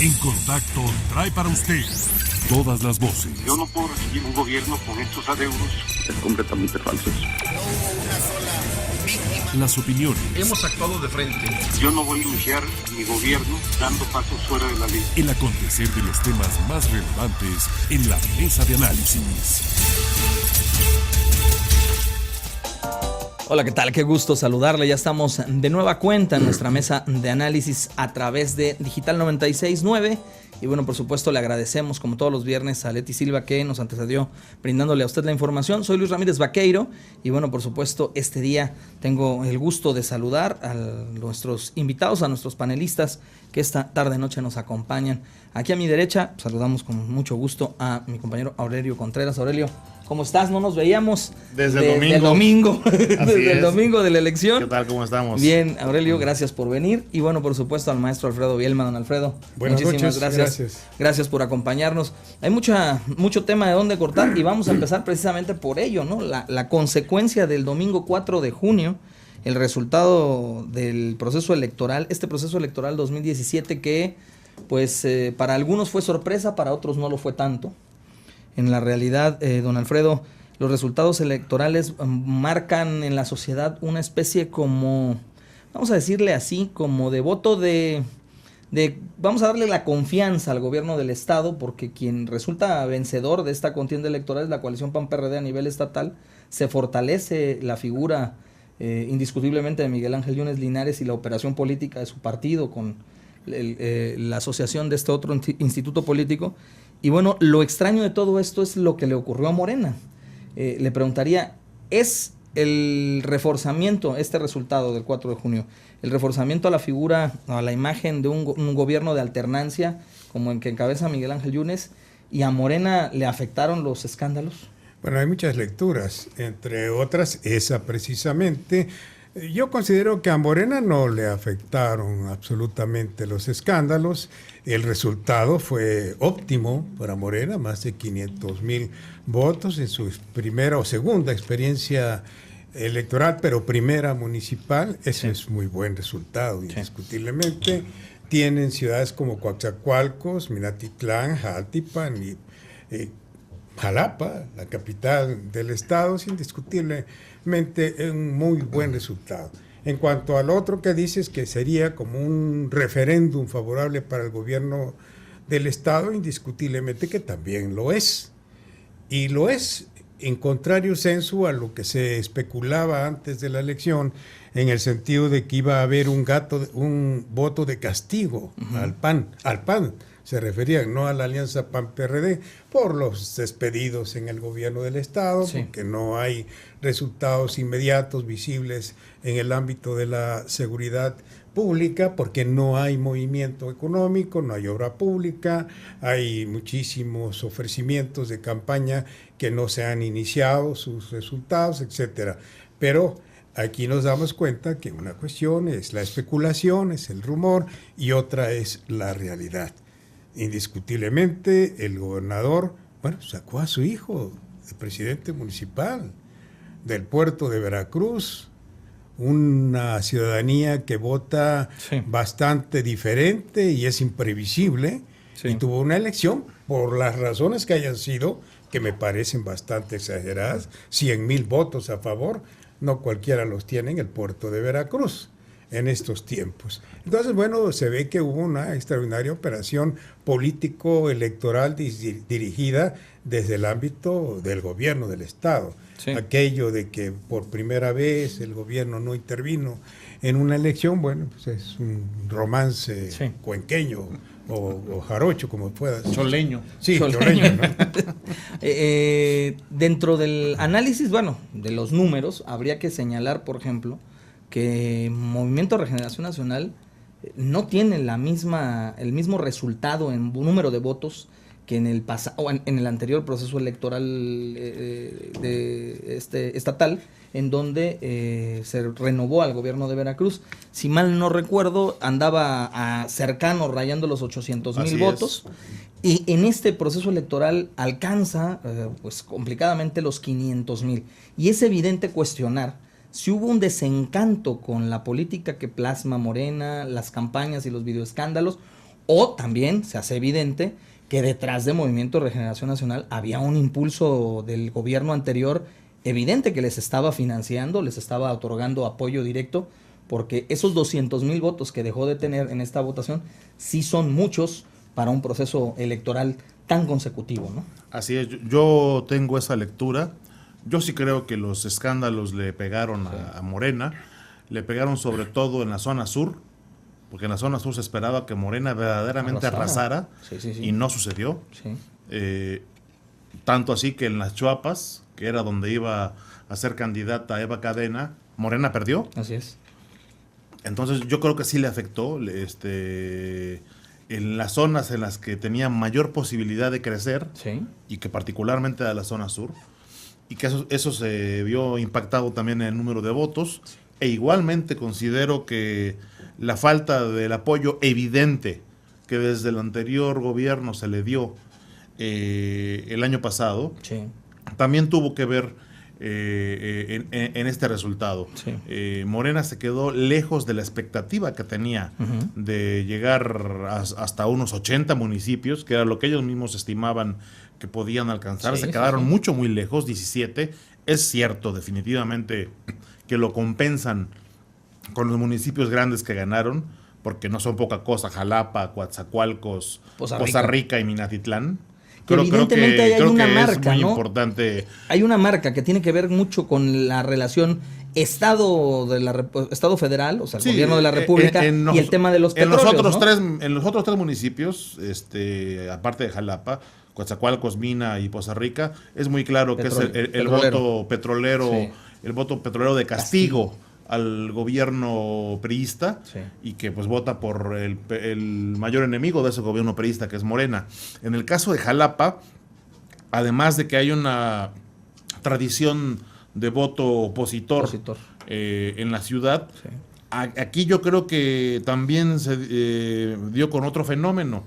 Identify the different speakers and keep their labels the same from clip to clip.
Speaker 1: En Contacto trae para usted todas las voces.
Speaker 2: Yo no puedo recibir un gobierno con estos adeudos.
Speaker 3: Es completamente falso.
Speaker 4: No hubo una sola víctima.
Speaker 1: Las opiniones.
Speaker 5: Hemos actuado de frente.
Speaker 2: Yo no voy a iniciar mi gobierno dando pasos fuera de la ley.
Speaker 1: El acontecer de los temas más relevantes en la mesa de análisis.
Speaker 6: Hola, ¿qué tal? Qué gusto saludarle. Ya estamos de nueva cuenta en nuestra mesa de análisis a través de Digital 96.9. Y bueno, por supuesto, le agradecemos como todos los viernes a Leti Silva que nos antecedió brindándole a usted la información. Soy Luis Ramírez Vaqueiro y bueno, por supuesto, este día tengo el gusto de saludar a nuestros invitados, a nuestros panelistas que esta tarde-noche nos acompañan. Aquí a mi derecha saludamos con mucho gusto a mi compañero Aurelio Contreras. Aurelio, ¿cómo estás? No nos veíamos
Speaker 5: desde el domingo.
Speaker 6: Desde el domingo de la elección.
Speaker 5: ¿Qué tal? ¿Cómo estamos?
Speaker 6: Bien, Aurelio, gracias por venir. Y bueno, por supuesto, al maestro Alfredo Bielma. Don Alfredo, muchísimas gracias. Gracias por acompañarnos. Hay mucho tema de dónde cortar y vamos a empezar precisamente por ello, ¿no? La consecuencia del domingo 4 de junio, el resultado del proceso electoral, este proceso electoral 2017 que, pues, para algunos fue sorpresa, para otros no lo fue tanto. En la realidad, don Alfredo, los resultados electorales marcan en la sociedad una especie como, vamos a decirle así, como de voto de vamos a darle la confianza al gobierno del estado, porque quien resulta vencedor de esta contienda electoral es la coalición PAN-PRD a nivel estatal. Se fortalece la figura indiscutiblemente de Miguel Ángel Yunes Linares y la operación política de su partido con la asociación de este otro instituto político. Y bueno, lo extraño de todo esto es lo que le ocurrió a Morena. Le preguntaría, ¿es el reforzamiento, este resultado del 4 de junio, el reforzamiento a la figura, a la imagen de un gobierno de alternancia como el que encabeza Miguel Ángel Yunes, y a Morena le afectaron los escándalos?
Speaker 7: Bueno, hay muchas lecturas, entre otras esa precisamente. Yo considero que a Morena no le afectaron absolutamente los escándalos. El resultado fue óptimo para Morena, más de 500,000 votos en su primera o segunda experiencia electoral, pero primera municipal. Ese es muy buen resultado, indiscutiblemente. Tienen ciudades como Coatzacoalcos, Minatitlán, Jaltipan y Jalapa, la capital del estado. Es indiscutiblemente un muy buen resultado. En cuanto al otro que dices, que sería como un referéndum favorable para el gobierno del estado, indiscutiblemente que también lo es. Y lo es en contrario sensu a lo que se especulaba antes de la elección, en el sentido de que iba a haber un voto de castigo al PAN. Se referían no a la alianza PAN-PRD por los despedidos en el gobierno del estado, porque no hay resultados inmediatos visibles en el ámbito de la seguridad pública, porque no hay movimiento económico, no hay obra pública, hay muchísimos ofrecimientos de campaña que no se han iniciado sus resultados, etcétera. Pero aquí nos damos cuenta que una cuestión es la especulación, es el rumor, y otra es la realidad. Indiscutiblemente el gobernador, sacó a su hijo, el presidente municipal del puerto de Veracruz, una ciudadanía que vota bastante diferente y es imprevisible, y tuvo una elección, por las razones que hayan sido, que me parecen bastante exageradas, 100,000 votos a favor, no cualquiera los tiene en el puerto de Veracruz en estos tiempos. Entonces, se ve que hubo una extraordinaria operación político-electoral dirigida desde el ámbito del gobierno del estado. Aquello de que por primera vez el gobierno no intervino en una elección, es un romance cuenqueño o jarocho, como puedas.
Speaker 5: Choleño.
Speaker 7: Sí, choleño, ¿no?
Speaker 6: Dentro del análisis, de los números, habría que señalar, por ejemplo, que Movimiento Regeneración Nacional no tiene el mismo resultado en número de votos que en el en el anterior proceso electoral estatal, en donde se renovó al gobierno de Veracruz. Si mal no recuerdo, andaba cercano, rayando los 800,000 votos. Y en este proceso electoral alcanza, complicadamente, los 500,000. Y es evidente cuestionar si hubo un desencanto con la política que plasma Morena, las campañas y los videoescándalos, O también se hace evidente que detrás de Movimiento de Regeneración Nacional había un impulso del gobierno anterior evidente que les estaba financiando, les estaba otorgando apoyo directo, porque esos 200,000 votos que dejó de tener en esta votación sí son muchos para un proceso electoral tan consecutivo, ¿no?
Speaker 5: Así es, yo tengo esa lectura. Yo sí creo que los escándalos le pegaron a Morena, le pegaron sobre todo en la zona sur, porque en la zona sur se esperaba que Morena verdaderamente arrasara, y no sucedió. Sí. Tanto así que en las Chuapas, que era donde iba a ser candidata Eva Cadena, Morena perdió.
Speaker 6: Así es.
Speaker 5: Entonces yo creo que sí le afectó, en las zonas en las que tenía mayor posibilidad de crecer, sí, y que particularmente era la zona sur, y que eso se vio impactado también en el número de votos, e igualmente considero que la falta del apoyo evidente que desde el anterior gobierno se le dio el año pasado, sí, también tuvo que ver en este resultado. Sí. Morena se quedó lejos de la expectativa que tenía de llegar hasta unos 80 municipios, que era lo que ellos mismos estimaban que podían alcanzar. Sí, se quedaron mucho, muy lejos, 17. Es cierto, definitivamente, que lo compensan con los municipios grandes que ganaron, porque no son poca cosa: Jalapa, Coatzacoalcos, Poza Rica y Minatitlán.
Speaker 6: Evidentemente hay una marca,
Speaker 5: es muy
Speaker 6: ¿no?
Speaker 5: Importante.
Speaker 6: Hay una marca que tiene que ver mucho con la relación Estado federal, o sea, el gobierno de la República, y el tema de los petróleos,
Speaker 5: en los otros tres municipios, aparte de Jalapa, Coatzacoalcos, Mina y Poza Rica, es muy claro que es el voto petrolero, sí, el voto petrolero de castigo al gobierno priista, sí, y que pues vota por el mayor enemigo de ese gobierno priista, que es Morena. En el caso de Jalapa, además de que hay una tradición de voto opositor. En la ciudad, sí, aquí yo creo que también se dio con otro fenómeno.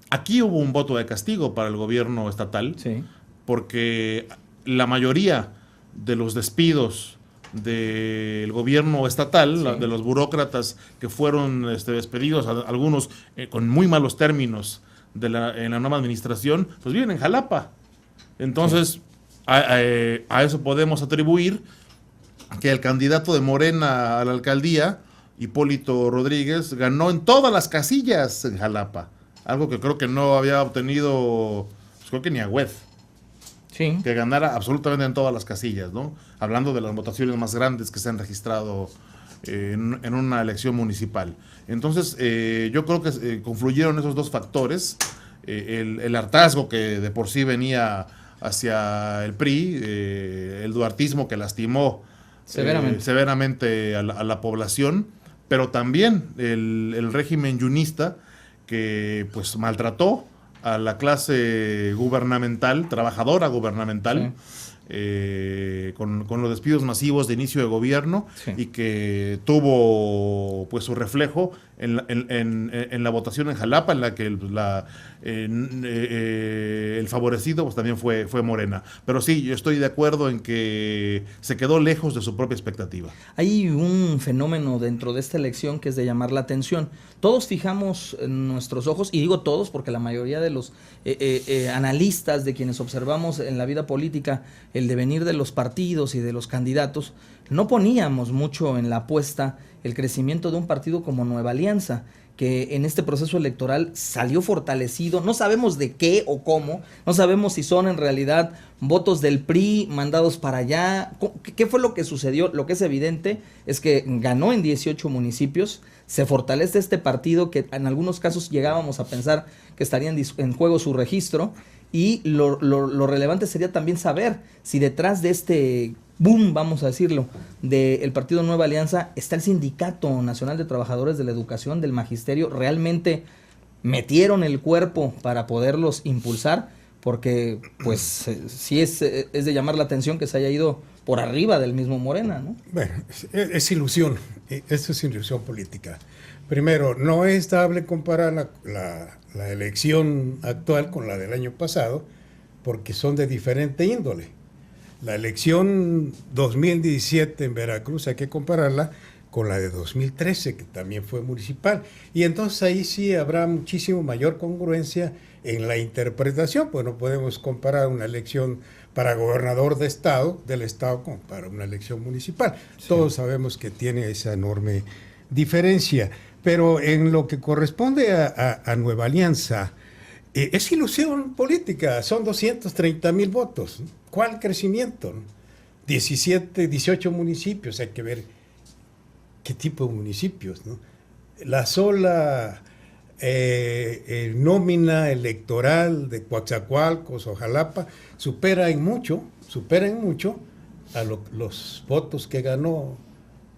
Speaker 5: Aquí hubo un voto de castigo para el gobierno estatal, sí, porque la mayoría de los despidos del gobierno estatal, sí, de los burócratas que fueron despedidos, algunos con muy malos términos en la nueva administración, pues viven en Jalapa. Entonces, sí, a eso podemos atribuir que el candidato de Morena a la alcaldía, Hipólito Rodríguez, ganó en todas las casillas en Jalapa, algo que creo que no había obtenido, pues creo que ni Agüed. Sí. Que ganara absolutamente en todas las casillas, ¿no? Hablando de las votaciones más grandes que se han registrado en una elección municipal. Entonces, yo creo que confluyeron esos dos factores, el hartazgo que de por sí venía hacia el PRI, el duartismo que lastimó severamente a la población, pero también el régimen yunista que pues maltrató a la clase gubernamental, trabajadora gubernamental, sí, con los despidos masivos de inicio de gobierno, sí, y que tuvo pues su reflejo en la votación en Jalapa, en la que el favorecido pues también fue Morena. Pero sí, yo estoy de acuerdo en que se quedó lejos de su propia expectativa.
Speaker 6: Hay un fenómeno dentro de esta elección que es de llamar la atención. Todos fijamos nuestros ojos, y digo todos porque la mayoría de los analistas, de quienes observamos en la vida política el devenir de los partidos y de los candidatos, no poníamos mucho en la apuesta el crecimiento de un partido como Nueva Alianza, que en este proceso electoral salió fortalecido. No sabemos de qué o cómo, no sabemos si son en realidad votos del PRI mandados para allá. ¿Qué fue lo que sucedió? Lo que es evidente es que ganó en 18 municipios, se fortalece este partido que en algunos casos llegábamos a pensar que estaría en juego su registro, y lo relevante sería también saber si detrás de este boom, vamos a decirlo, del Partido Nueva Alianza está el Sindicato Nacional de Trabajadores de la Educación, del Magisterio. ¿Realmente metieron el cuerpo para poderlos impulsar? Porque pues sí es de llamar la atención que se haya ido por arriba del mismo Morena, ¿no?
Speaker 7: Bueno, es ilusión, esto es ilusión política. Primero, no es estable comparar la elección actual con la del año pasado, porque son de diferente índole. La elección 2017 en Veracruz hay que compararla con la de 2013, que también fue municipal. Y entonces ahí sí habrá muchísimo mayor congruencia en la interpretación, pues no podemos comparar una elección para gobernador del estado como para una elección municipal. Sí. Todos sabemos que tiene esa enorme diferencia, pero en lo que corresponde a Nueva Alianza, es ilusión política, son 230,000 votos. ¿Cuál crecimiento? 18 municipios, hay que ver qué tipo de municipios, ¿no? La sola nómina electoral de Coatzacoalcos o Jalapa supera en mucho a los votos que ganó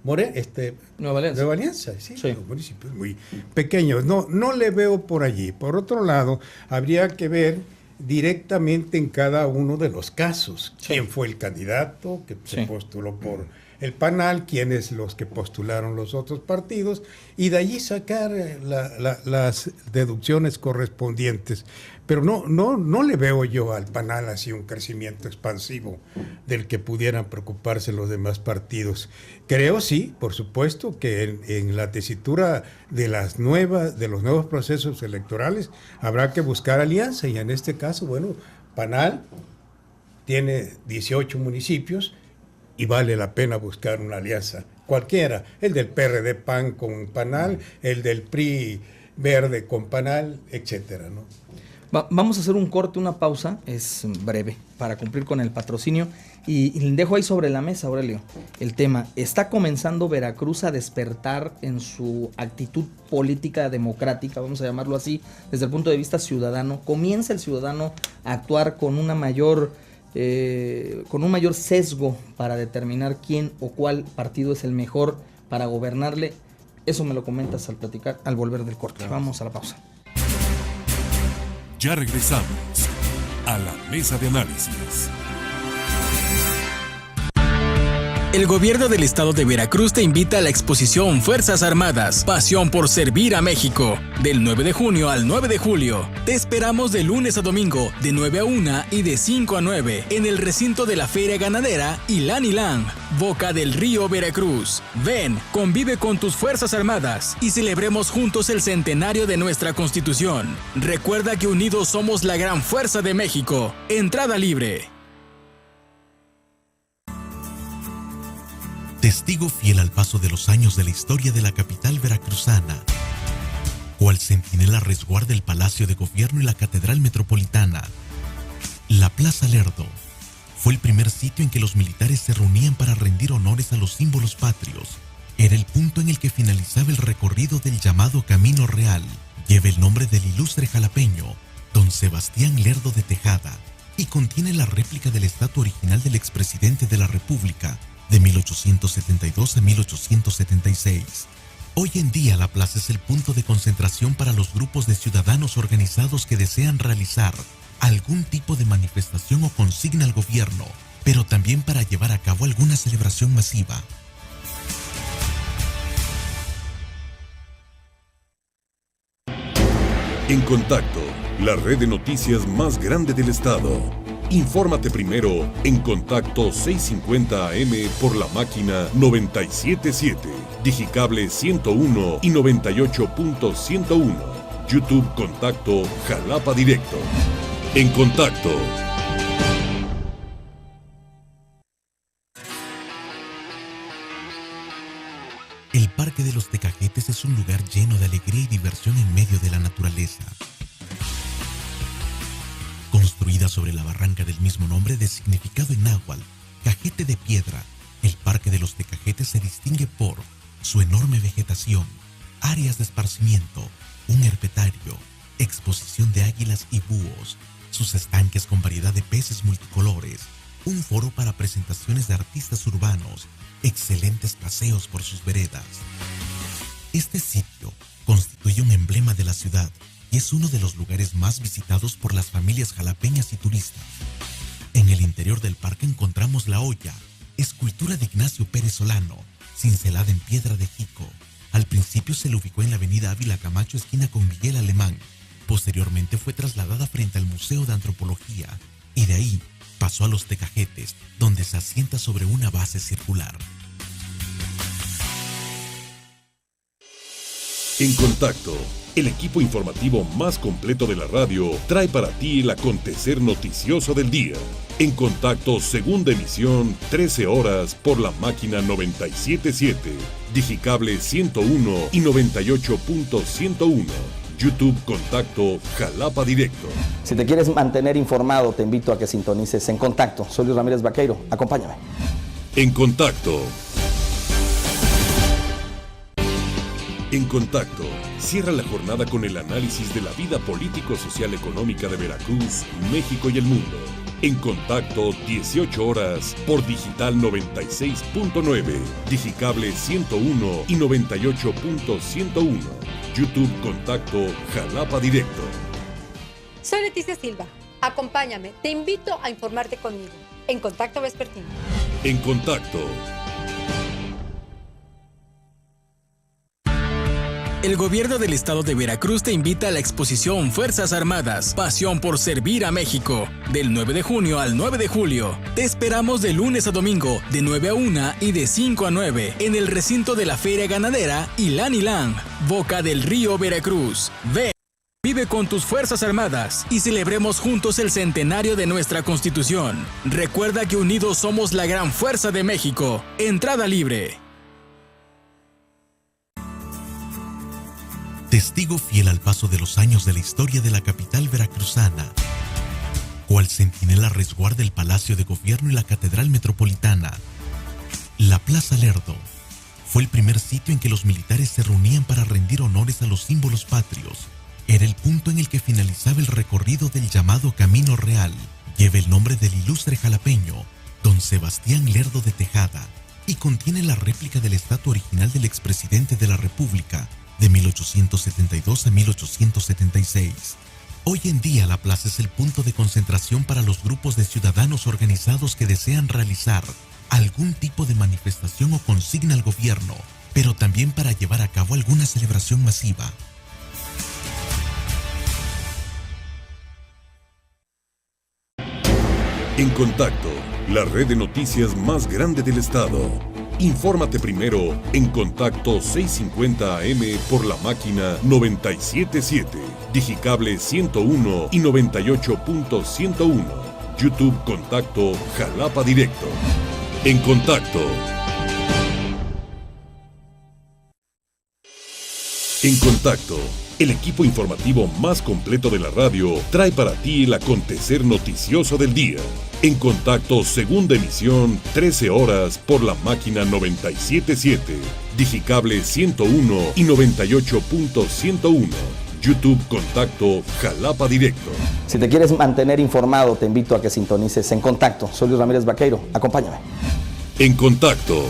Speaker 7: Nueva Alianza, sí. Los municipios muy pequeños. No le veo por allí. Por otro lado, habría que ver directamente en cada uno de los casos quién fue el candidato que se postuló por el PANAL, quiénes los que postularon los otros partidos, y de allí sacar las deducciones correspondientes. Pero no le veo yo al PANAL así un crecimiento expansivo del que pudieran preocuparse los demás partidos. Creo sí, por supuesto, que en la tesitura de los nuevos procesos electorales habrá que buscar alianza, y en este caso, bueno, PANAL tiene 18 municipios y vale la pena buscar una alianza cualquiera, el del PRD PAN con PANAL, el del PRI Verde con PANAL, etcétera, ¿no?
Speaker 6: Vamos a hacer un corte, una pausa, es breve, para cumplir con el patrocinio, y dejo ahí sobre la mesa, Aurelio, el tema. ¿Está comenzando Veracruz a despertar en su actitud política democrática, vamos a llamarlo así, desde el punto de vista ciudadano? ¿Comienza el ciudadano a actuar con un mayor sesgo para determinar quién o cuál partido es el mejor para gobernarle? Eso me lo comentas al volver del corte. Vamos a la pausa.
Speaker 1: Ya regresamos a la mesa de análisis.
Speaker 8: El gobierno del estado de Veracruz te invita a la exposición Fuerzas Armadas, Pasión por Servir a México, del 9 de junio al 9 de julio. Te esperamos de lunes a domingo, de 9 a 1 y de 5 a 9, en el recinto de la Feria Ganadera Ilán, Boca del Río, Veracruz. Ven, convive con tus Fuerzas Armadas y celebremos juntos el centenario de nuestra Constitución. Recuerda que unidos somos la gran fuerza de México. Entrada libre.
Speaker 9: Testigo fiel al paso de los años de la historia de la capital veracruzana, cual centinela resguarda el Palacio de Gobierno y la Catedral Metropolitana. La Plaza Lerdo fue el primer sitio en que los militares se reunían para rendir honores a los símbolos patrios. Era el punto en el que finalizaba el recorrido del llamado Camino Real. Lleva el nombre del ilustre jalapeño, don Sebastián Lerdo de Tejada, y contiene la réplica de la estatua original del expresidente de la República, de 1872 a 1876. Hoy en día la plaza es el punto de concentración para los grupos de ciudadanos organizados que desean realizar algún tipo de manifestación o consigna al gobierno, pero también para llevar a cabo alguna celebración masiva.
Speaker 1: En Contacto, la red de noticias más grande del estado. Infórmate primero en Contacto 650 AM por la máquina 97.7, Digicable 101 y 98.101. YouTube Contacto Jalapa Directo. En Contacto.
Speaker 9: El Parque de los Tecajetes es un lugar lleno de alegría y diversión en medio de la naturaleza. Construida sobre la barranca del mismo nombre de significado en náhuatl, Cajete de Piedra, el Parque de los Tecajetes se distingue por su enorme vegetación, áreas de esparcimiento, un herpetario, exposición de águilas y búhos, sus estanques con variedad de peces multicolores, un foro para presentaciones de artistas urbanos, excelentes paseos por sus veredas. Este sitio constituye un emblema de la ciudad y es uno de los lugares más visitados por las familias jalapeñas y turistas. En el interior del parque encontramos La Olla, escultura de Ignacio Pérez Solano, cincelada en piedra de jico. Al principio se le ubicó en la avenida Ávila Camacho, esquina con Miguel Alemán. Posteriormente fue trasladada frente al Museo de Antropología y de ahí pasó a Los Tecajetes, donde se asienta sobre una base circular.
Speaker 1: En Contacto, el equipo informativo más completo de la radio trae para ti el acontecer noticioso del día. En Contacto, segunda emisión, 13 horas por la máquina 97.7, Digicable 101 y 98.101. YouTube Contacto Jalapa Directo.
Speaker 6: Si te quieres mantener informado, te invito a que sintonices En Contacto. Soy Luis Ramírez Vaqueiro. Acompáñame.
Speaker 1: En Contacto. En Contacto, cierra la jornada con el análisis de la vida político-social económica de Veracruz, México y el mundo. En Contacto, 18 horas por Digital 96.9, Digicable 101 y 98.101. YouTube Contacto Jalapa Directo.
Speaker 10: Soy Leticia Silva. Acompáñame. Te invito a informarte conmigo. En Contacto Vespertino.
Speaker 1: En Contacto.
Speaker 8: El gobierno del estado de Veracruz te invita a la exposición Fuerzas Armadas, Pasión por Servir a México, del 9 de junio al 9 de julio. Te esperamos de lunes a domingo, de 9 a 1 y de 5 a 9, en el recinto de la Feria Ganadera Ilán, Boca del Río, Veracruz. Ven, vive con tus Fuerzas Armadas y celebremos juntos el centenario de nuestra Constitución. Recuerda que unidos somos la gran fuerza de México. Entrada libre.
Speaker 9: Testigo fiel al paso de los años de la historia de la capital veracruzana, cual centinela resguarda el Palacio de Gobierno y la Catedral Metropolitana. La Plaza Lerdo fue el primer sitio en que los militares se reunían para rendir honores a los símbolos patrios. Era el punto en el que finalizaba el recorrido del llamado Camino Real. Lleva el nombre del ilustre jalapeño, don Sebastián Lerdo de Tejada, y contiene la réplica de la estatua original del expresidente de la República, de 1872 a 1876. Hoy en día la plaza es el punto de concentración para los grupos de ciudadanos organizados que desean realizar algún tipo de manifestación o consigna al gobierno, pero también para llevar a cabo alguna celebración masiva.
Speaker 1: En Contacto, la red de noticias más grande del estado. Infórmate primero en Contacto 650 AM por la máquina 97.7, Digicable 101 y 98.101. YouTube Contacto Jalapa Directo. En Contacto. En Contacto, el equipo informativo más completo de la radio trae para ti el acontecer noticioso del día. En Contacto, segunda emisión, 13 horas por la máquina 97.7, Digicable 101 y 98.101. YouTube Contacto Jalapa Directo.
Speaker 6: Si te quieres mantener informado, te invito a que sintonices En Contacto. Soy Luis Ramírez Vaqueiro. Acompáñame.
Speaker 1: En Contacto.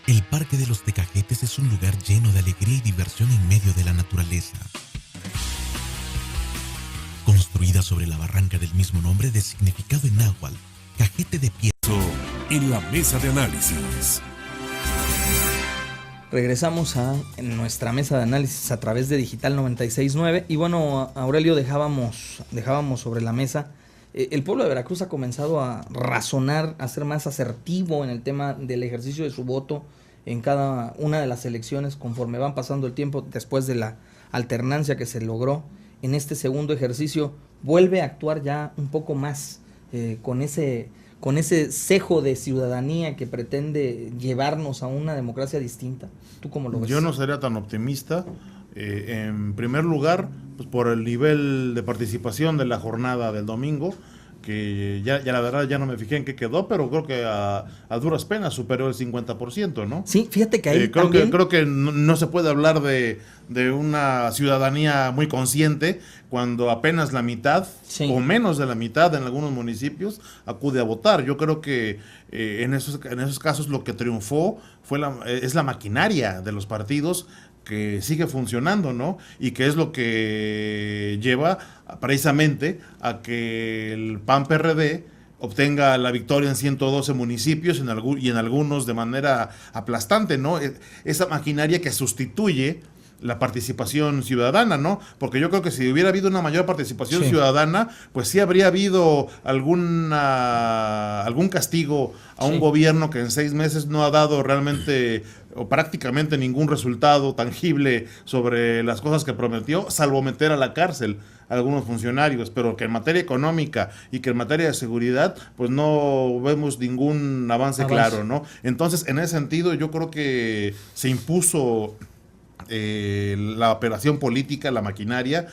Speaker 9: El Parque de los Tecajetes es un lugar lleno de alegría y diversión en medio de la naturaleza. Construida sobre la barranca del mismo nombre de significado en náhuatl, Cajete de Piedra.
Speaker 1: En la mesa de análisis.
Speaker 6: Regresamos a nuestra mesa de análisis a través de Digital 96.9 y bueno, Aurelio, dejábamos sobre la mesa. El pueblo de Veracruz ha comenzado a razonar, a ser más asertivo en el tema del ejercicio de su voto en cada una de las elecciones conforme van pasando el tiempo después de la alternancia que se logró. En este segundo ejercicio vuelve a actuar ya un poco más con ese cejo de ciudadanía que pretende llevarnos a una democracia distinta. ¿Tú cómo lo ves?
Speaker 5: Yo no sería tan optimista. En primer lugar, pues por el nivel de participación de la jornada del domingo, que ya la verdad ya no me fijé en qué quedó, pero creo que a duras penas superó el 50%, ¿no?
Speaker 6: Sí, fíjate que ahí
Speaker 5: creo que no se puede hablar de una ciudadanía muy consciente cuando apenas la mitad, sí, o menos de la mitad en algunos municipios acude a votar. Yo creo que en esos casos lo que triunfó es la maquinaria de los partidos, que sigue funcionando, ¿no? Y que es lo que lleva precisamente a que el PAN-PRD obtenga la victoria en 112 municipios y en algunos de manera aplastante, ¿no? Esa maquinaria que sustituye la participación ciudadana, ¿no? Porque yo creo que si hubiera habido una mayor participación ciudadana, pues sí habría habido algún castigo a un gobierno que en 6 meses no ha dado realmente o prácticamente ningún resultado tangible sobre las cosas que prometió, salvo meter a la cárcel a algunos funcionarios, pero que en materia económica y que en materia de seguridad, pues no vemos ningún avance claro, ¿no? Entonces, en ese sentido, yo creo que se impuso la operación política, la maquinaria,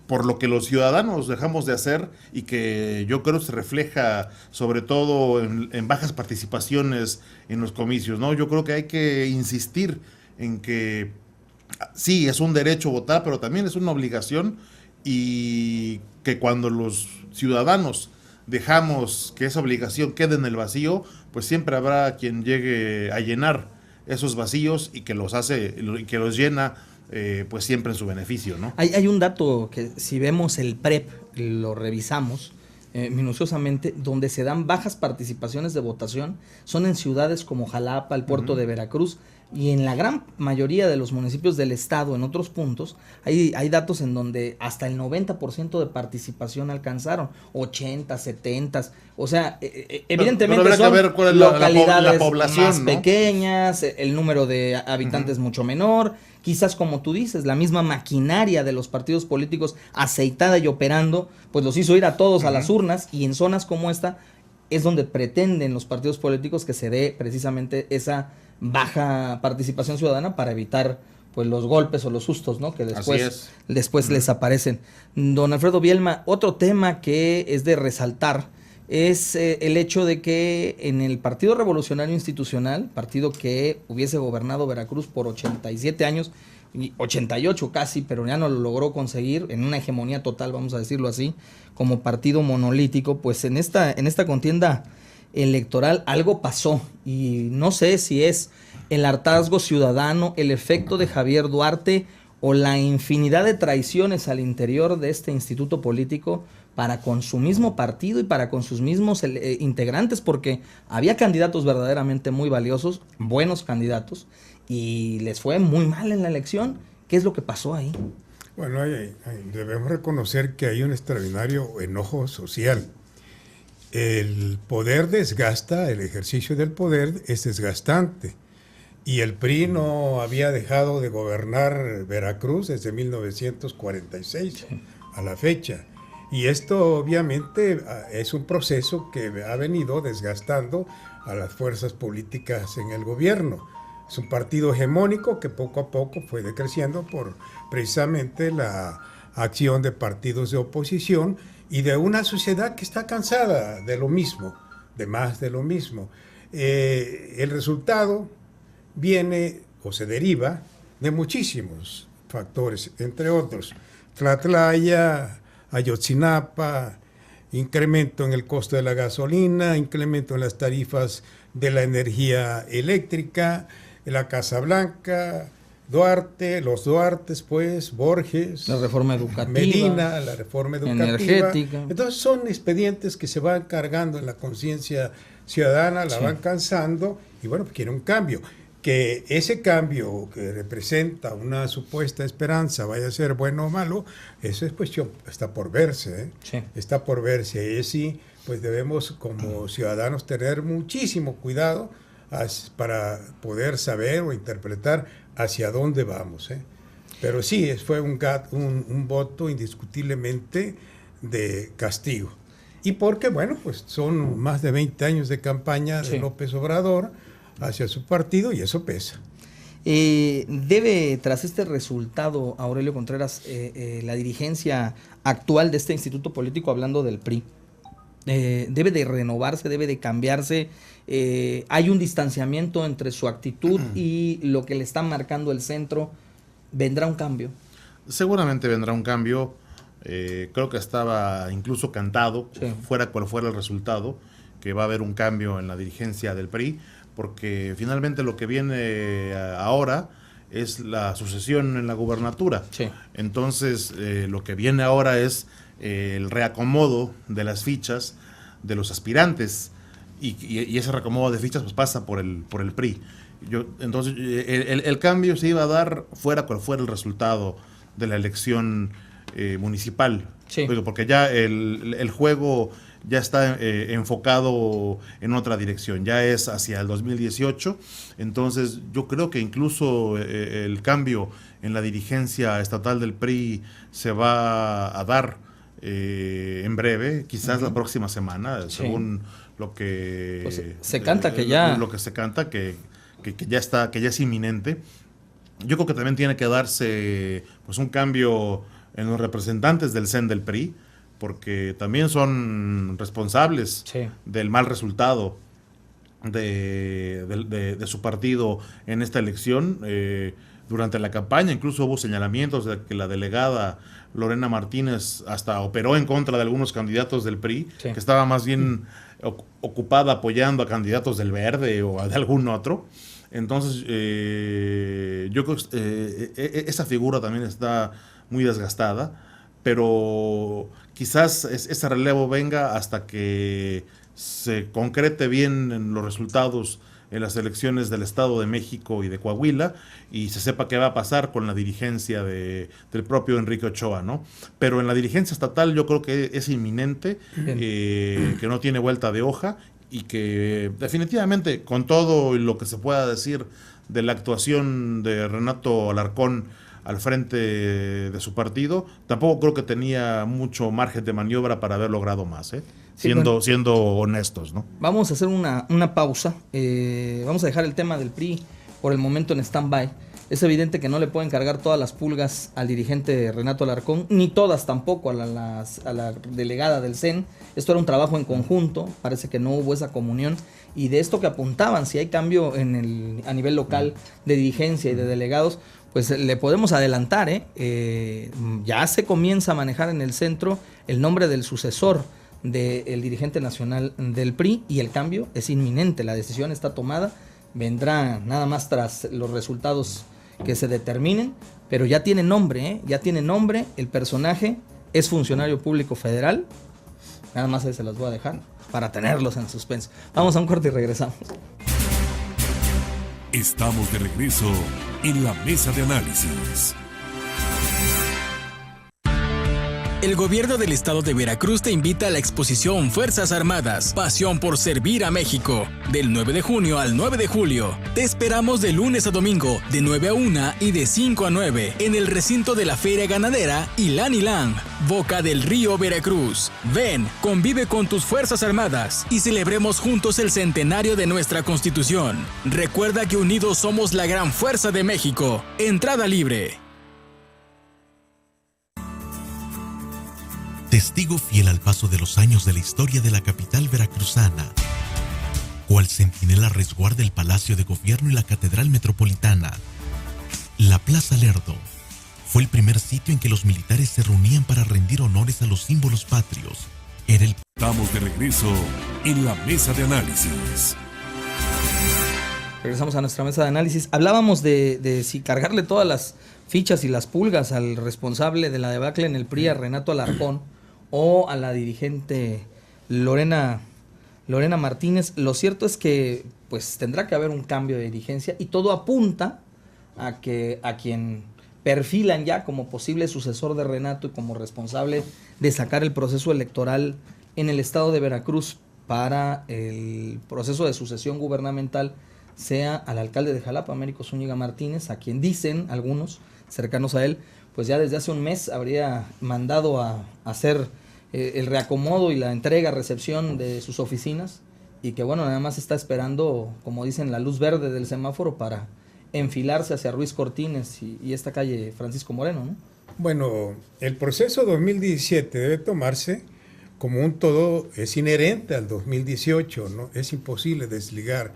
Speaker 5: por lo que los ciudadanos dejamos de hacer y que yo creo se refleja sobre todo en bajas participaciones en los comicios, ¿no? Yo creo que hay que insistir en que sí, es un derecho votar, pero también es una obligación, y que cuando los ciudadanos dejamos que esa obligación quede en el vacío, pues siempre habrá quien llegue a llenar esos vacíos y que los llena pues siempre en su beneficio, ¿no?
Speaker 6: Hay un dato que si vemos el PREP, lo revisamos minuciosamente, donde se dan bajas participaciones de votación, son en ciudades como Jalapa, el puerto de Veracruz, y en la gran mayoría de los municipios del estado, en otros puntos, hay datos en donde hasta el 90% de participación alcanzaron, 80, 70, o sea, evidentemente
Speaker 5: pero
Speaker 6: son
Speaker 5: que ver cuál es
Speaker 6: localidades
Speaker 5: la población,
Speaker 6: más
Speaker 5: ¿no?
Speaker 6: pequeñas, el número de habitantes mucho menor, quizás como tú dices, la misma maquinaria de los partidos políticos aceitada y operando, pues los hizo ir a todos a las urnas, y en zonas como esta es donde pretenden los partidos políticos que se dé precisamente esa baja participación ciudadana para evitar pues los golpes o los sustos, ¿no? Que después les aparecen. Don Alfredo Bielma, otro tema que es de resaltar es el hecho de que en el Partido Revolucionario Institucional, partido que hubiese gobernado Veracruz por 87 años, 88 casi, pero ya no lo logró conseguir, en una hegemonía total, vamos a decirlo así, como partido monolítico, pues en esta contienda electoral algo pasó, y no sé si es el hartazgo ciudadano, el efecto de Javier Duarte o la infinidad de traiciones al interior de este instituto político para con su mismo partido y para con sus mismos integrantes, porque había candidatos verdaderamente muy valiosos, buenos candidatos, y les fue muy mal en la elección. ¿Qué es lo que pasó ahí?
Speaker 7: Bueno, debemos reconocer que hay un extraordinario enojo social. El poder desgasta, el ejercicio del poder es desgastante. Y el PRI no había dejado de gobernar Veracruz desde 1946 a la fecha. Y esto obviamente es un proceso que ha venido desgastando a las fuerzas políticas en el gobierno. Es un partido hegemónico que poco a poco fue decreciendo por precisamente la acción de partidos de oposición y de una sociedad que está cansada de lo mismo, de más de lo mismo. El resultado viene o se deriva de muchísimos factores, entre otros, Tlatlaya, Ayotzinapa, incremento en el costo de la gasolina, incremento en las tarifas de la energía eléctrica, la Casa Blanca, Duarte, los Duartes, pues, Borges,
Speaker 6: la reforma educativa,
Speaker 7: Medina, la reforma educativa,
Speaker 6: energética.
Speaker 7: Entonces son expedientes que se van cargando en la conciencia ciudadana, la van cansando, y bueno, pues quiere un cambio. Que ese cambio que representa una supuesta esperanza vaya a ser bueno o malo, eso es cuestión, está por verse, está por verse. Y sí, pues debemos como ciudadanos tener muchísimo cuidado para poder saber o interpretar hacia dónde vamos. Pero sí, fue un voto indiscutiblemente de castigo. Y porque, bueno, pues son más de 20 años de campaña de López Obrador hacia su partido, y eso pesa.
Speaker 6: Debe, tras este resultado, Aurelio Contreras, la dirigencia actual de este instituto político, hablando del PRI, debe de renovarse, debe de cambiarse. Hay un distanciamiento entre su actitud y lo que le está marcando el centro. ¿Vendrá un cambio?
Speaker 5: Seguramente vendrá un cambio. Creo que estaba incluso cantado, fuera cual fuera el resultado, que va a haber un cambio en la dirigencia del PRI, porque finalmente lo que viene ahora es la sucesión en la gubernatura. Entonces, lo que viene ahora es el reacomodo de las fichas de los aspirantes. y ese reacomodo de fichas pues pasa por el PRI. Entonces el cambio se iba a dar fuera cual fuera el resultado de la elección municipal, sí. Porque ya el juego ya está enfocado en otra dirección, ya es hacia el 2018, entonces yo creo que incluso el cambio en la dirigencia estatal del PRI se va a dar en breve, quizás la próxima semana, sí. Según lo que
Speaker 6: pues se canta que ya
Speaker 5: lo que se canta que ya está, que ya es inminente. Yo creo que también tiene que darse pues un cambio en los representantes del CEN del PRI, porque también son responsables sí. del mal resultado de su partido en esta elección. Durante la campaña incluso hubo señalamientos de que la delegada Lorena Martínez hasta operó en contra de algunos candidatos del PRI, sí. que estaba más bien ocupada apoyando a candidatos del Verde o de algún otro. Entonces yo creo que esa figura también está muy desgastada, pero quizás ese relevo venga hasta que se concrete bien en los resultados en las elecciones del Estado de México y de Coahuila y se sepa qué va a pasar con la dirigencia del propio Enrique Ochoa, ¿no? Pero en la dirigencia estatal yo creo que es inminente, que no tiene vuelta de hoja y que definitivamente con todo lo que se pueda decir de la actuación de Renato Alarcón al frente de su partido, tampoco creo que tenía mucho margen de maniobra para haber logrado más, sí, siendo honestos, ¿no?
Speaker 6: Vamos a hacer una pausa, vamos a dejar el tema del PRI por el momento en stand-by. Es evidente que no le pueden cargar todas las pulgas al dirigente Renato Alarcón, ni todas tampoco a la delegada del CEN. Esto era un trabajo en conjunto, parece que no hubo esa comunión. Y de esto que apuntaban, si hay cambio a nivel local de dirigencia y de delegados, pues le podemos adelantar, ya se comienza a manejar en el centro el nombre del sucesor del dirigente nacional del PRI y el cambio es inminente, la decisión está tomada, vendrá nada más tras los resultados que se determinen, pero ya tiene nombre, el personaje es funcionario público federal, nada más ahí se las voy a dejar para tenerlos en suspenso. Vamos a un corte y regresamos.
Speaker 1: Estamos de regreso en la mesa de análisis.
Speaker 8: El gobierno del estado de Veracruz te invita a la exposición Fuerzas Armadas, Pasión por Servir a México, del 9 de junio al 9 de julio. Te esperamos de lunes a domingo, de 9 a 1 y de 5 a 9, en el recinto de la Feria Ganadera Ilán, Boca del Río, Veracruz. Ven, convive con tus Fuerzas Armadas y celebremos juntos el centenario de nuestra Constitución. Recuerda que unidos somos la gran fuerza de México. Entrada libre.
Speaker 9: Testigo fiel al paso de los años de la historia de la capital veracruzana, cual centinela resguarda el Palacio de Gobierno y la Catedral Metropolitana. La Plaza Lerdo fue el primer sitio en que los militares se reunían para rendir honores a los símbolos patrios.
Speaker 1: Estamos de regreso en la mesa de análisis.
Speaker 6: Regresamos a nuestra mesa de análisis. Hablábamos de si cargarle todas las fichas y las pulgas al responsable de la debacle en el PRI, a Renato Alarcón, o a la dirigente Lorena Martínez. Lo cierto es que pues tendrá que haber un cambio de dirigencia y todo apunta a que a quien perfilan ya como posible sucesor de Renato y como responsable de sacar el proceso electoral en el estado de Veracruz para el proceso de sucesión gubernamental sea al alcalde de Jalapa, Américo Zúñiga Martínez, a quien dicen algunos cercanos a él, pues ya desde hace un mes habría mandado a hacer el reacomodo y la entrega, recepción de sus oficinas y que bueno, nada más está esperando, como dicen, la luz verde del semáforo para enfilarse hacia Ruiz Cortines y esta calle Francisco Moreno, ¿no?
Speaker 7: Bueno, el proceso 2017 debe tomarse como un todo, es inherente al 2018, ¿no? Es imposible desligar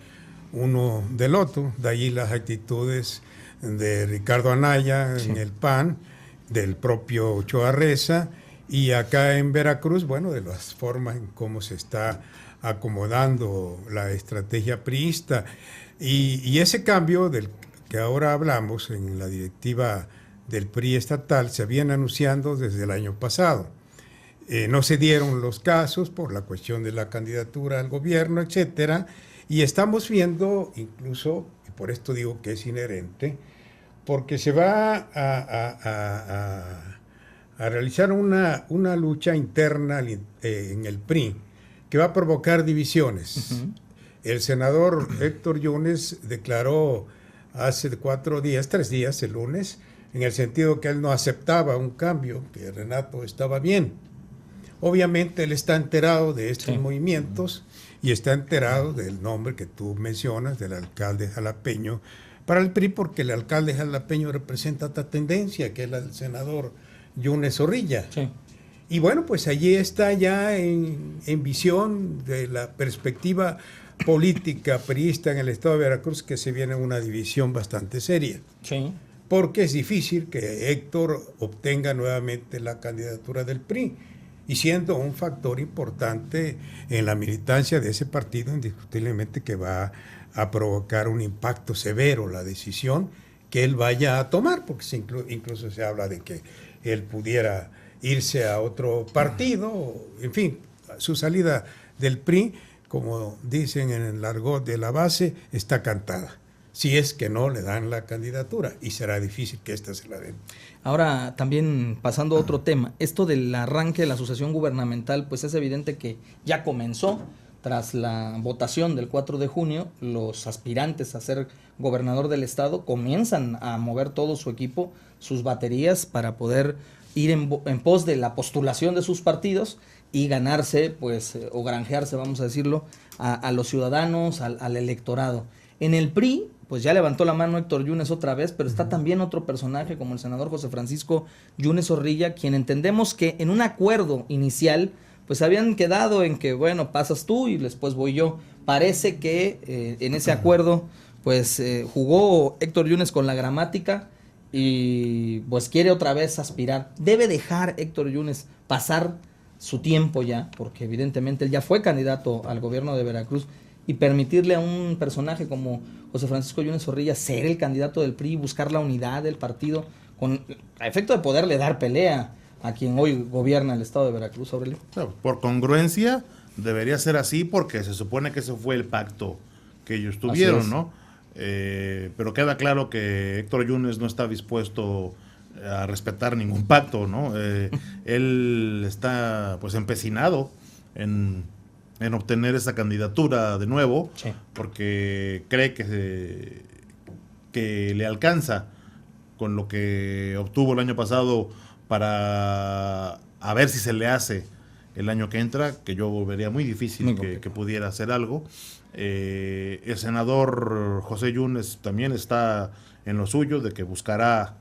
Speaker 7: uno del otro, de allí las actitudes de Ricardo Anaya en el PAN, del propio Ochoa Reza, y acá en Veracruz, bueno, de las formas en cómo se está acomodando la estrategia priista. Y ese cambio del que ahora hablamos en la directiva del PRI estatal se habían anunciando desde el año pasado. No se dieron los casos por la cuestión de la candidatura al gobierno, etcétera, y estamos viendo incluso, y por esto digo que es inherente, porque se va a realizar una lucha interna en el PRI que va a provocar divisiones. Uh-huh. El senador Héctor Yunes declaró hace 3 días, el lunes, en el sentido que él no aceptaba un cambio, que Renato estaba bien. Obviamente él está enterado de estos movimientos y está enterado del nombre que tú mencionas, del alcalde jalapeño, para el PRI, porque el alcalde jalapeño representa esta tendencia, que es la del senador Yunes Zorrilla. Sí. Y bueno, pues allí está ya en visión de la perspectiva política priista en el estado de Veracruz, que se viene una división bastante seria. Sí. Porque es difícil que Héctor obtenga nuevamente la candidatura del PRI, y siendo un factor importante en la militancia de ese partido, indiscutiblemente que va a provocar un impacto severo la decisión que él vaya a tomar, porque incluso se habla de que él pudiera irse a otro partido, en fin, su salida del PRI, como dicen en el argot de la base, está cantada, si es que no le dan la candidatura, y será difícil que ésta se la den.
Speaker 6: Ahora, también pasando a otro tema, esto del arranque de la asociación gubernamental, pues es evidente que ya comenzó. Tras la votación del 4 de junio, los aspirantes a ser gobernador del estado comienzan a mover todo su equipo, sus baterías, para poder ir en pos de la postulación de sus partidos y ganarse, pues, o granjearse, vamos a decirlo, a los ciudadanos, al electorado. En el PRI, pues ya levantó la mano Héctor Yunes otra vez, pero está también otro personaje como el senador José Francisco Yunes Zorrilla, quien entendemos que en un acuerdo inicial pues habían quedado en que, bueno, pasas tú y después voy yo. Parece que en ese acuerdo pues jugó Héctor Yunes con la gramática y pues quiere otra vez aspirar. Debe dejar Héctor Yunes pasar su tiempo ya, porque evidentemente él ya fue candidato al gobierno de Veracruz, y permitirle a un personaje como José Francisco Yunes Zorrilla ser el candidato del PRI, buscar la unidad del partido, con a efecto de poderle dar pelea a quien hoy gobierna el estado de Veracruz, Aurelio.
Speaker 5: Por congruencia debería ser así, porque se supone que ese fue el pacto que ellos tuvieron, ¿no? Pero queda claro que Héctor Yunes no está dispuesto a respetar ningún pacto, ¿no? Él está pues empecinado en obtener esa candidatura de nuevo, sí, porque cree que le alcanza con lo que obtuvo el año pasado para a ver si se le hace el año que entra, que yo vería muy difícil que pudiera hacer algo. El senador José Yunes también está en lo suyo, de que buscará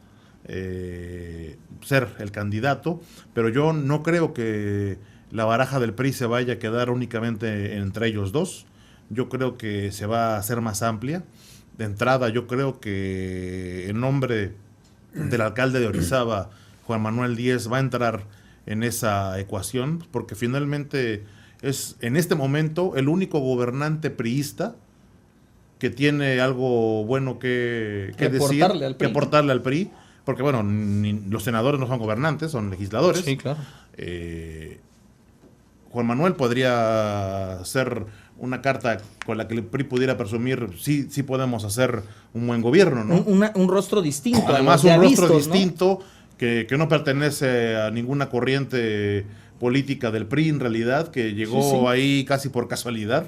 Speaker 5: ser el candidato, pero yo no creo que la baraja del PRI se vaya a quedar únicamente entre ellos dos. Yo creo que se va a hacer más amplia. De entrada, yo creo que el nombre del alcalde de Orizaba, Juan Manuel Díez, va a entrar en esa ecuación, porque finalmente es en este momento el único gobernante priista que tiene algo bueno que decir, que aportarle al PRI, porque bueno, los senadores no son gobernantes, son legisladores.
Speaker 6: Sí, claro.
Speaker 5: Juan Manuel podría ser una carta con la que el PRI pudiera presumir, sí podemos hacer un buen gobierno, ¿no?
Speaker 6: Un rostro distinto.
Speaker 5: Además, un rostro distinto, ¿no? Que no pertenece a ninguna corriente política del PRI, en realidad, que llegó ahí casi por casualidad,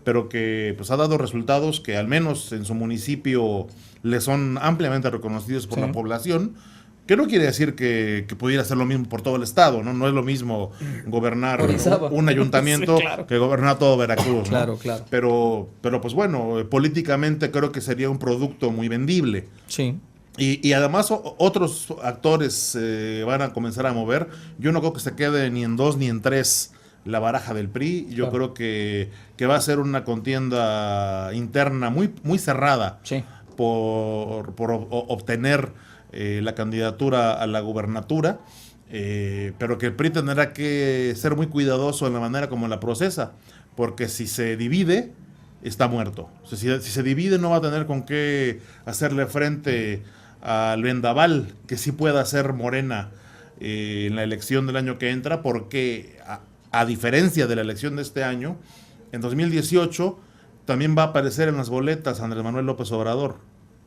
Speaker 5: pero que pues ha dado resultados que al menos en su municipio le son ampliamente reconocidos por la población. Que no quiere decir que pudiera hacer lo mismo por todo el estado, ¿no? No es lo mismo gobernar un ayuntamiento que gobernar todo Veracruz, ¿no?
Speaker 6: Claro.
Speaker 5: Pero pues bueno, políticamente creo que sería un producto muy vendible.
Speaker 6: Sí.
Speaker 5: Y además otros actores van a comenzar a mover. Yo no creo que se quede ni en 2 ni en 3 la baraja del PRI. Yo creo que va a ser una contienda interna muy cerrada por obtener la candidatura a la gubernatura, pero que el PRI tendrá que ser muy cuidadoso en la manera como la procesa, porque si se divide, está muerto. O sea, si se divide, no va a tener con qué hacerle frente al vendaval que sí pueda hacer Morena en la elección del año que entra, porque a diferencia de la elección de este año, en 2018 también va a aparecer en las boletas Andrés Manuel López Obrador,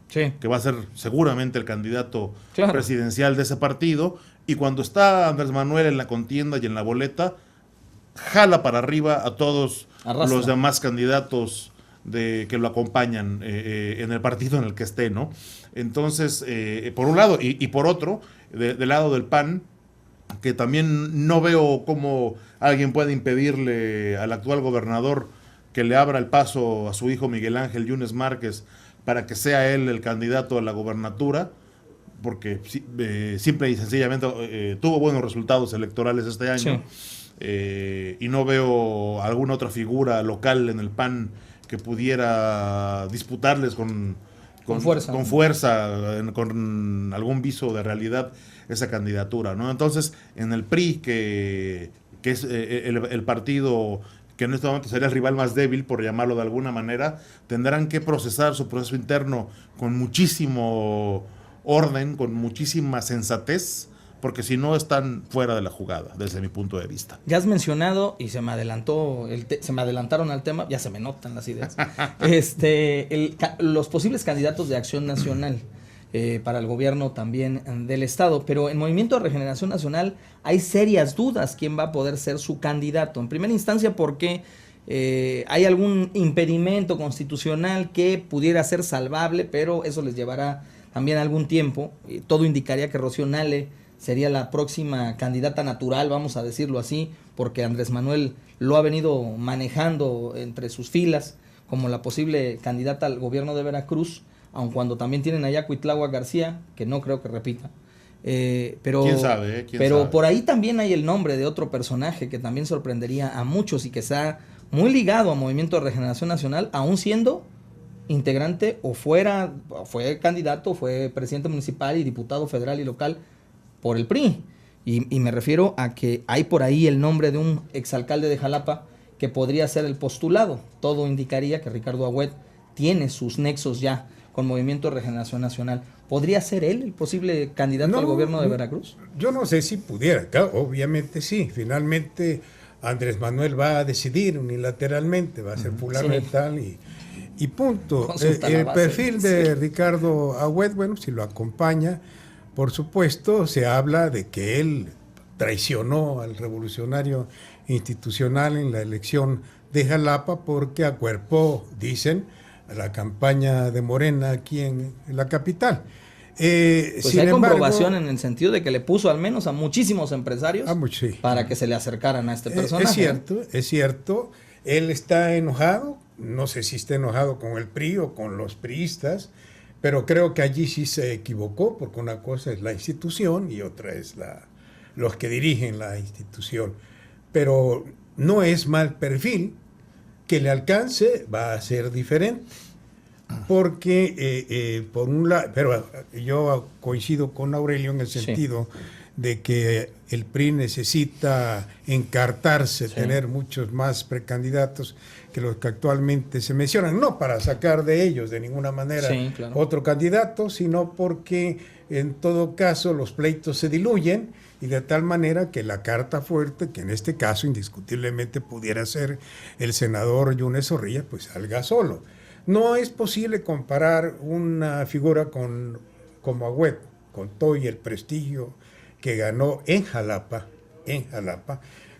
Speaker 6: sí,
Speaker 5: que va a ser seguramente el candidato presidencial de ese partido, y cuando está Andrés Manuel en la contienda y en la boleta, jala para arriba a todos los demás candidatos que lo acompañan en el partido en el que esté, ¿no? Entonces, por un lado, y por otro, del lado del PAN, que también no veo cómo alguien puede impedirle al actual gobernador que le abra el paso a su hijo Miguel Ángel Yunes Márquez para que sea él el candidato a la gobernatura, porque simple y sencillamente tuvo buenos resultados electorales este año, y no veo alguna otra figura local en el PAN que pudiera disputarles con fuerza, con algún viso de realidad esa candidatura, ¿no? Entonces, en el PRI, que es el partido que en este momento sería el rival más débil, por llamarlo de alguna manera, tendrán que procesar su proceso interno con muchísimo orden, con muchísima sensatez, porque si no están fuera de la jugada, desde mi punto de vista.
Speaker 6: Ya has mencionado, y se me adelantaron al tema, ya se me notan las ideas, los posibles candidatos de Acción Nacional para el gobierno también del Estado, pero en Movimiento de Regeneración Nacional hay serias dudas quién va a poder ser su candidato. En primera instancia porque hay algún impedimento constitucional que pudiera ser salvable, pero eso les llevará también algún tiempo. Todo indicaría que Rocío Nale sería la próxima candidata natural, vamos a decirlo así, porque Andrés Manuel lo ha venido manejando entre sus filas como la posible candidata al gobierno de Veracruz, aun cuando también tienen allá a Cuitláhuac García, que no creo que repita. Pero
Speaker 5: ¿quién sabe?
Speaker 6: Por ahí también hay el nombre de otro personaje que también sorprendería a muchos y que está muy ligado a Movimiento de Regeneración Nacional, aún siendo integrante fue candidato, fue presidente municipal y diputado federal y local por el PRI. Y me refiero a que hay por ahí el nombre de un exalcalde de Jalapa que podría ser el postulado. Todo indicaría que Ricardo Agüed tiene sus nexos ya con Movimiento de Regeneración Nacional. ¿Podría ser él el posible candidato al gobierno de Veracruz?
Speaker 7: Yo no sé si pudiera, claro, obviamente sí. Finalmente Andrés Manuel va a decidir unilateralmente, va a ser fulano y tal, y punto. El perfil de Ricardo Agüed, bueno, si lo acompaña, por supuesto, se habla de que él traicionó al revolucionario institucional en la elección de Jalapa porque acuerpó, dicen, la campaña de Morena aquí en la capital.
Speaker 6: Pues hay comprobación en el sentido de que le puso al menos a muchísimos empresarios para que se le acercaran a este personaje.
Speaker 7: Es cierto. Él está enojado, no sé si está enojado con el PRI o con los priistas, pero creo que allí sí se equivocó, porque una cosa es la institución y otra es los que dirigen la institución. Pero no es mal perfil, que le alcance va a ser diferente, porque por un lado, pero yo coincido con Aurelio en el sentido de que el PRI necesita encartarse, tener muchos más precandidatos que los que actualmente se mencionan, no para sacar de ellos de ninguna manera otro candidato, sino porque en todo caso los pleitos se diluyen y de tal manera que la carta fuerte, que en este caso indiscutiblemente pudiera ser el senador Yunes Zorrilla, pues salga solo. No es posible comparar una figura como Agüed, con todo y el prestigio que ganó en Jalapa,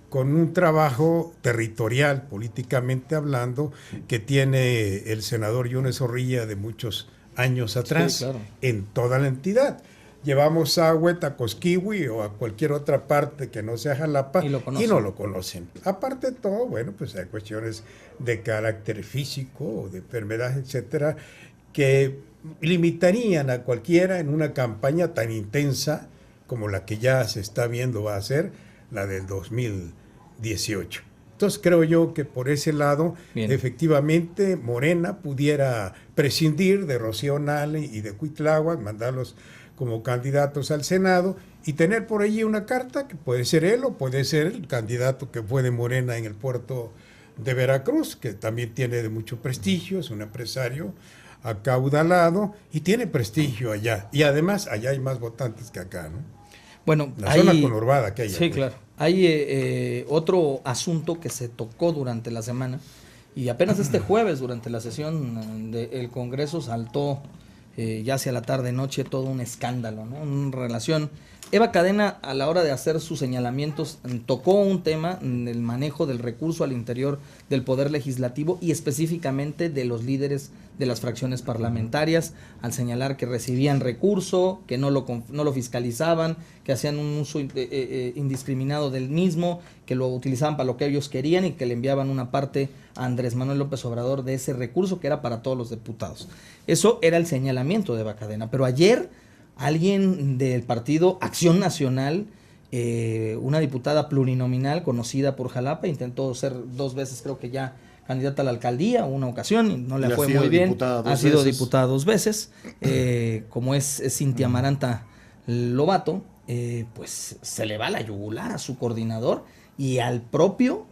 Speaker 7: con un trabajo territorial, políticamente hablando, que tiene el senador Yunes Zorrilla de muchos años atrás, en toda la entidad. Llevamos a Agüed a Cosquihui o a cualquier otra parte que no sea Jalapa y no lo conocen. Aparte de todo, bueno, pues hay cuestiones de carácter físico o de enfermedad, etcétera, que limitarían a cualquiera en una campaña tan intensa como la que ya se está viendo va a ser la del 2018. Entonces creo yo que por ese lado, efectivamente, Morena pudiera prescindir de Rocío Nale y de Cuitláhuac, mandarlos como candidatos al Senado y tener por allí una carta que puede ser él o puede ser el candidato que fue de Morena en el puerto de Veracruz, que también tiene de mucho prestigio, es un empresario acaudalado y tiene prestigio allá. Y además allá hay más votantes que acá, ¿no?
Speaker 6: Bueno,
Speaker 7: la zona conurbada que hay.
Speaker 6: Sí, claro. Hay otro asunto que se tocó durante la semana y apenas este jueves durante la sesión del Congreso saltó ya hacia la tarde-noche todo un escándalo, ¿no? En relación, Eva Cadena, a la hora de hacer sus señalamientos, tocó un tema del manejo del recurso al interior del Poder Legislativo y específicamente de los líderes de las fracciones parlamentarias, al señalar que recibían recurso, que no lo fiscalizaban, que hacían un uso indiscriminado del mismo, que lo utilizaban para lo que ellos querían y que le enviaban una parte a Andrés Manuel López Obrador de ese recurso que era para todos los diputados. Eso era el señalamiento de Eva Cadena, pero ayer alguien del partido Acción Nacional, una diputada plurinominal conocida por Jalapa, intentó ser 2 veces, creo que ya candidata a la alcaldía, una ocasión, y no le fue muy bien, ha sido diputada 2 veces, como es Cintia Amaranta Lobato, pues se le va la yugular a su coordinador y al propio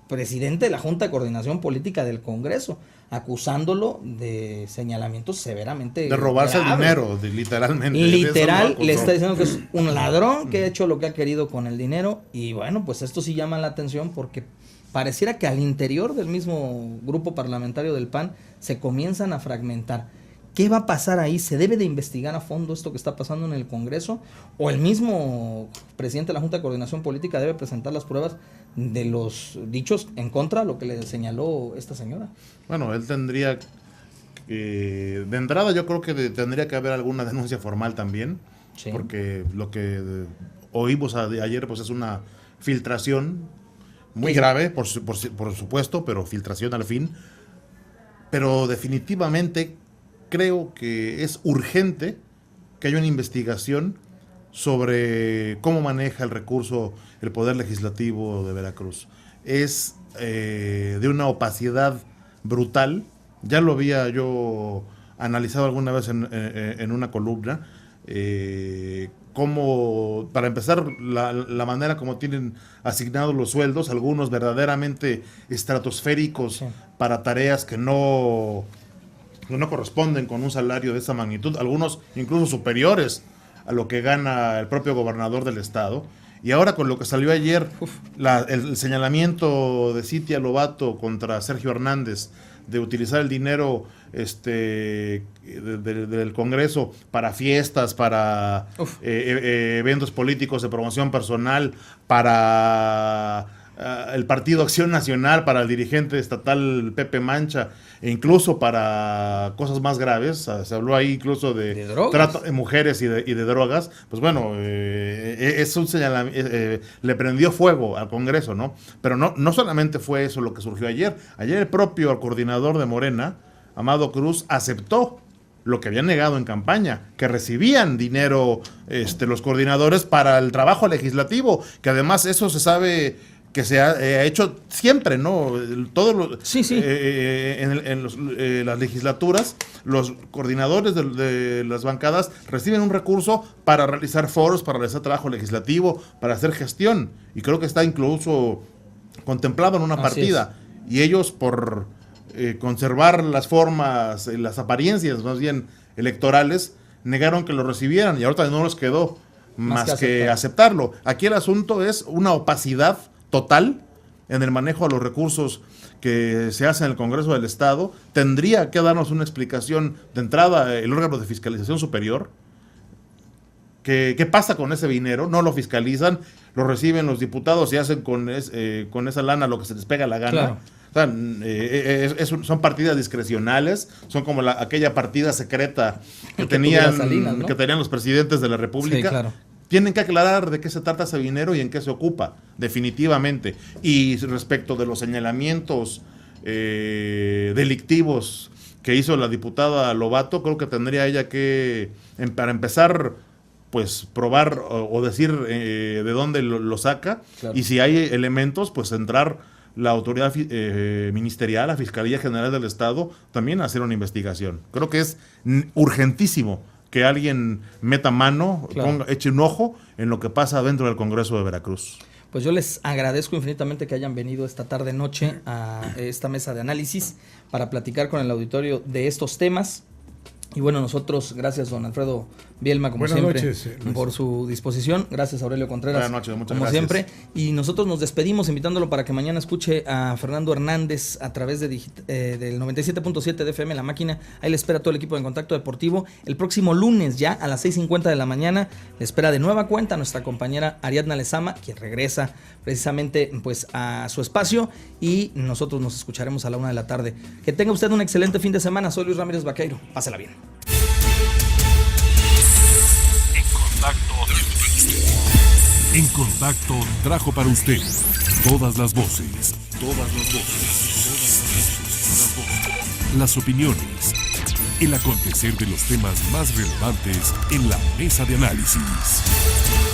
Speaker 6: presidente de la Junta de Coordinación Política del Congreso, acusándolo de señalamientos severamente
Speaker 5: de robarse
Speaker 6: graves.
Speaker 5: El dinero, literalmente.
Speaker 6: Literal, le está diciendo que es un ladrón que ha hecho lo que ha querido con el dinero. Y bueno, pues esto sí llama la atención porque pareciera que al interior del mismo grupo parlamentario del PAN se comienzan a fragmentar. ¿Qué va a pasar ahí? ¿Se debe de investigar a fondo esto que está pasando en el Congreso? ¿O el mismo presidente de la Junta de Coordinación Política debe presentar las pruebas de los dichos en contra de lo que le señaló esta señora?
Speaker 5: Bueno, él tendría de entrada yo creo que tendría que haber alguna denuncia formal también, sí, porque lo que oímos ayer pues es una filtración muy grave, por supuesto, pero filtración al fin. Pero definitivamente creo que es urgente que haya una investigación sobre cómo maneja el recurso el Poder Legislativo de Veracruz. Es de una opacidad brutal. Ya lo había yo analizado alguna vez en una columna. Cómo, para empezar, la manera como tienen asignados los sueldos, algunos verdaderamente estratosféricos, sí, para tareas que no corresponden con un salario de esa magnitud, algunos incluso superiores a lo que gana el propio gobernador del estado. Y ahora con lo que salió ayer, el señalamiento de Cintia Lobato contra Sergio Hernández de utilizar el dinero del Congreso para fiestas, para eventos políticos de promoción personal, para el Partido Acción Nacional, para el dirigente estatal Pepe Mancha, e incluso para cosas más graves. Se habló ahí incluso de trata de mujeres y de drogas. Pues bueno, es un señalamiento, le prendió fuego al Congreso, ¿no? Pero no solamente fue eso lo que surgió ayer. Ayer el propio coordinador de Morena, Amado Cruz, aceptó lo que habían negado en campaña, que recibían dinero los coordinadores para el trabajo legislativo, que además eso se sabe que se ha hecho siempre, ¿no? En las legislaturas, los coordinadores de las bancadas reciben un recurso para realizar foros, para realizar trabajo legislativo, para hacer gestión, y creo que está incluso contemplado en una partida. Y ellos, por conservar las formas, las apariencias más bien electorales, negaron que lo recibieran, y ahorita no les quedó más que aceptarlo. Aquí el asunto es una opacidad total en el manejo de los recursos que se hace en el Congreso del Estado. Tendría que darnos una explicación de entrada el órgano de fiscalización superior. ¿Qué pasa con ese dinero? No lo fiscalizan, lo reciben los diputados y hacen con esa lana lo que se les pega la gana. Claro. O sea, son partidas discrecionales, son como aquella partida secreta que tenían Salinas, ¿no? Que tenían los presidentes de la República. Sí, claro. Tienen que aclarar de qué se trata ese dinero y en qué se ocupa, definitivamente. Y respecto de los señalamientos delictivos que hizo la diputada Lobato, creo que tendría ella que, para empezar, pues probar o decir de dónde lo saca. Claro. Y si hay elementos, pues entrar la autoridad ministerial, la Fiscalía General del Estado, también a hacer una investigación. Creo que es urgentísimo que alguien meta mano, claro, eche un ojo en lo que pasa dentro del Congreso de Veracruz.
Speaker 6: Pues yo les agradezco infinitamente que hayan venido esta tarde-noche a esta mesa de análisis para platicar con el auditorio de estos temas. Y bueno, nosotros, gracias don Alfredo Bielma, como
Speaker 7: Buenas
Speaker 6: siempre,
Speaker 7: noches,
Speaker 6: por su disposición. Gracias Aurelio Contreras,
Speaker 5: Buenas noches, muchas
Speaker 6: como
Speaker 5: gracias.
Speaker 6: siempre. Y nosotros nos despedimos invitándolo para que mañana escuche a Fernando Hernández a través de del 97.7 de FM La Máquina. Ahí le espera todo el equipo de Contacto Deportivo. El próximo lunes ya a las 6:50 de la mañana le espera de nueva cuenta nuestra compañera Ariadna Lezama, quien regresa precisamente pues a su espacio, y nosotros nos escucharemos a la 1 de la tarde. Que tenga usted un excelente fin de semana. Soy Luis Ramírez Vaqueiro. Pásela bien.
Speaker 1: En Contacto trajo para usted todas las voces, las opiniones, el acontecer de los temas más relevantes en la mesa de análisis.